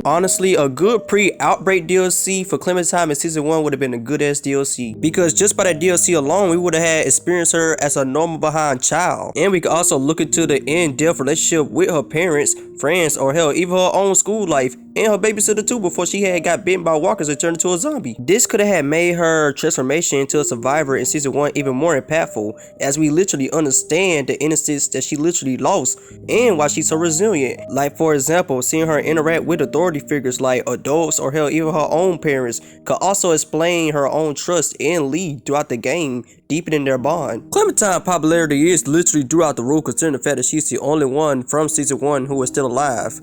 Honestly, a good pre-outbreak DLC for Clementine in season 1 would have been a good ass DLC, because just by that DLC alone, we would have had experienced her as a normal behind child, and we could also look into the in-depth relationship with her parents, friends, or hell, even her own school life and her babysitter too before she had got bitten by walkers and turned into a zombie. This could have made her transformation into a survivor in season 1 even more impactful, as we literally understand the innocence that she literally lost and why she's so resilient. Like for example, seeing her interact with authority figures like adults or hell even her own parents could also explain her own trust and lead throughout the game, deepening their bond. Clementine's popularity is literally throughout the roof, considering the fact that she's the only one from season 1 who is still alive,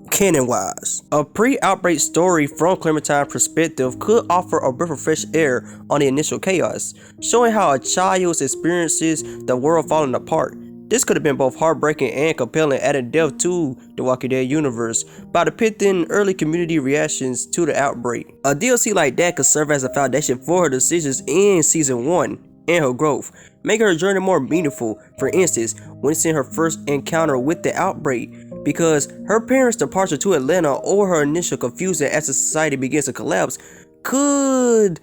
canon-wise. A pre-outbreak story from Clementine's perspective could offer a breath of fresh air on the initial chaos, showing how a child experiences the world falling apart. This could have been both heartbreaking and compelling, adding depth to the Walking Dead universe by depicting early community reactions to the outbreak. A DLC like that could serve as a foundation for her decisions in season 1 and her growth, making her journey more meaningful. For instance, when seeing her first encounter with the outbreak, because her parents' departure to Atlanta or her initial confusion as the society begins to collapse could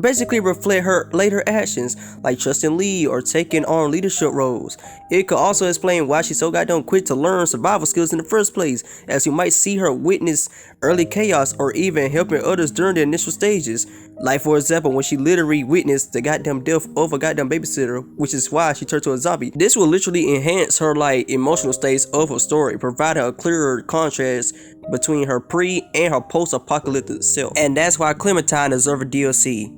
basically reflect her later actions, like trusting Lee or taking on leadership roles. It could also explain why she's so goddamn quick to learn survival skills in the first place, as you might see her witness early chaos or even helping others during the initial stages. Like for example, when she literally witnessed the goddamn death of a goddamn babysitter, which is why she turned to a zombie. This will literally enhance her like emotional states of her story, providing a clearer contrast between her pre and her post-apocalyptic self. And that's why Clementine deserves a DLC.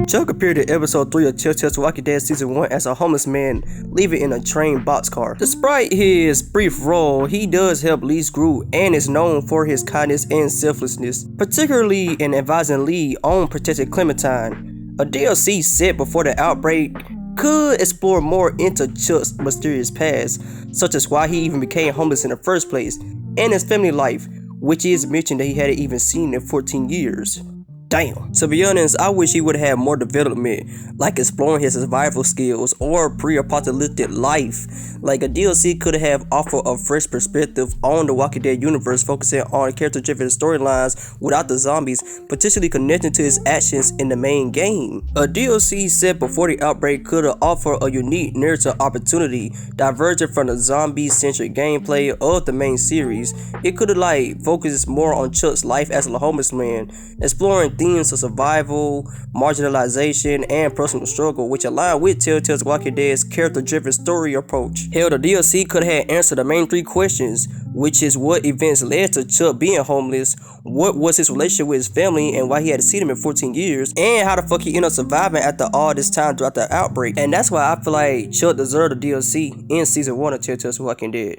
Chuck appeared in episode 3 of Telltale's Walking Dead season 1 as a homeless man living in a train boxcar. Despite his brief role, he does help Lee's group and is known for his kindness and selflessness, particularly in advising Lee on protecting Clementine. A DLC set before the outbreak could explore more into Chuck's mysterious past, such as why he even became homeless in the first place, and his family life, which is mentioned that he hadn't even seen in 14 years. Damn. To be honest, I wish he would have had more development, like exploring his survival skills or pre-apocalyptic life. Like a DLC could have offered a fresh perspective on the Walking Dead universe, focusing on character-driven storylines without the zombies, potentially connecting to his actions in the main game. A DLC set before the outbreak could have offered a unique narrative opportunity, diverging from the zombie-centric gameplay of the main series. It could have focused more on Chuck's life as a homeless man, exploring themes of survival, marginalization, and personal struggle, which align with Telltale's Walking Dead's character-driven story approach. Hell, the DLC could have answered the main 3 questions, which is what events led to Chuck being homeless, what was his relationship with his family and why he hadn't seen him in 14 years, and how the fuck he ended up surviving after all this time throughout the outbreak. And that's why I feel like Chuck deserved a DLC in season 1 of Telltale's Walking Dead.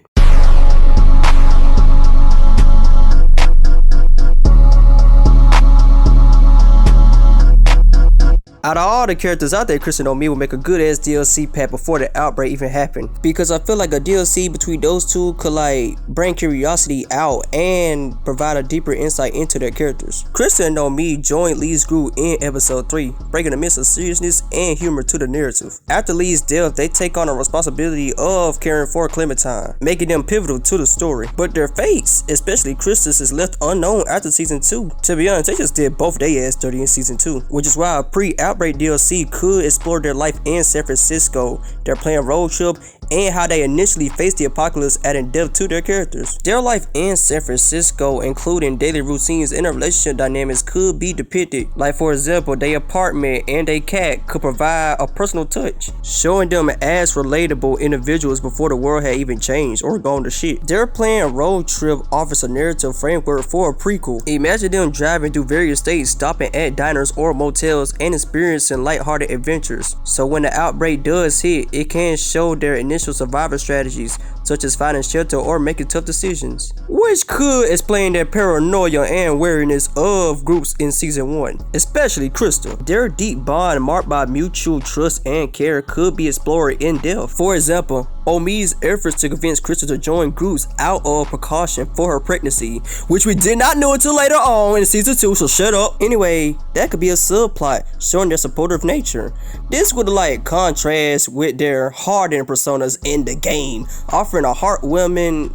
Out of all the characters out there, Chris and Nomi would make a good ass DLC pack before the outbreak even happened, because I feel like a DLC between those two could bring curiosity out and provide a deeper insight into their characters. Chris and Nomi joined Lee's group in episode 3, bringing a mix of seriousness and humor to the narrative. After Lee's death, they take on a responsibility of caring for Clementine, making them pivotal to the story. But their fates, especially Chris's, is left unknown after season 2. To be honest, they just did both their ass dirty in season 2, which is why a pre-outbreak DLC could explore their life in San Francisco, their planned road trip, and how they initially faced the apocalypse, adding depth to their characters. Their life in San Francisco, including daily routines and relationship dynamics, could be depicted. Like for example, their apartment and their cat could provide a personal touch, showing them as relatable individuals before the world had even changed or gone to shit. Their planned road trip offers a narrative framework for a prequel. Imagine them driving through various states, stopping at diners or motels, and experiencing lighthearted adventures. So when the outbreak does hit, it can show their initial survival strategies, such as finding shelter or making tough decisions, which could explain their paranoia and wariness of groups in season 1, especially Crystal. Their deep bond marked by mutual trust and care could be explored in depth. For example, Omi's efforts to convince Crystal to join groups out of precaution for her pregnancy, which we did not know until later on in season 2, so shut up. Anyway, that could be a subplot showing their supportive nature. This would like contrast with their hardened personas in the game, offering a heartwarming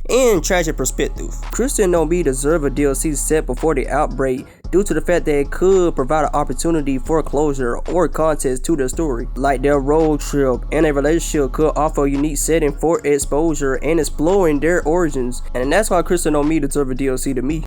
and tragic perspective. Crystal and Nomi deserve a DLC set before the outbreak due to the fact that it could provide an opportunity for closure or context to their story. Like their road trip and a relationship could offer a unique setting for exposure and exploring their origins, and that's why Crystal and Nomi deserve a DLC to me.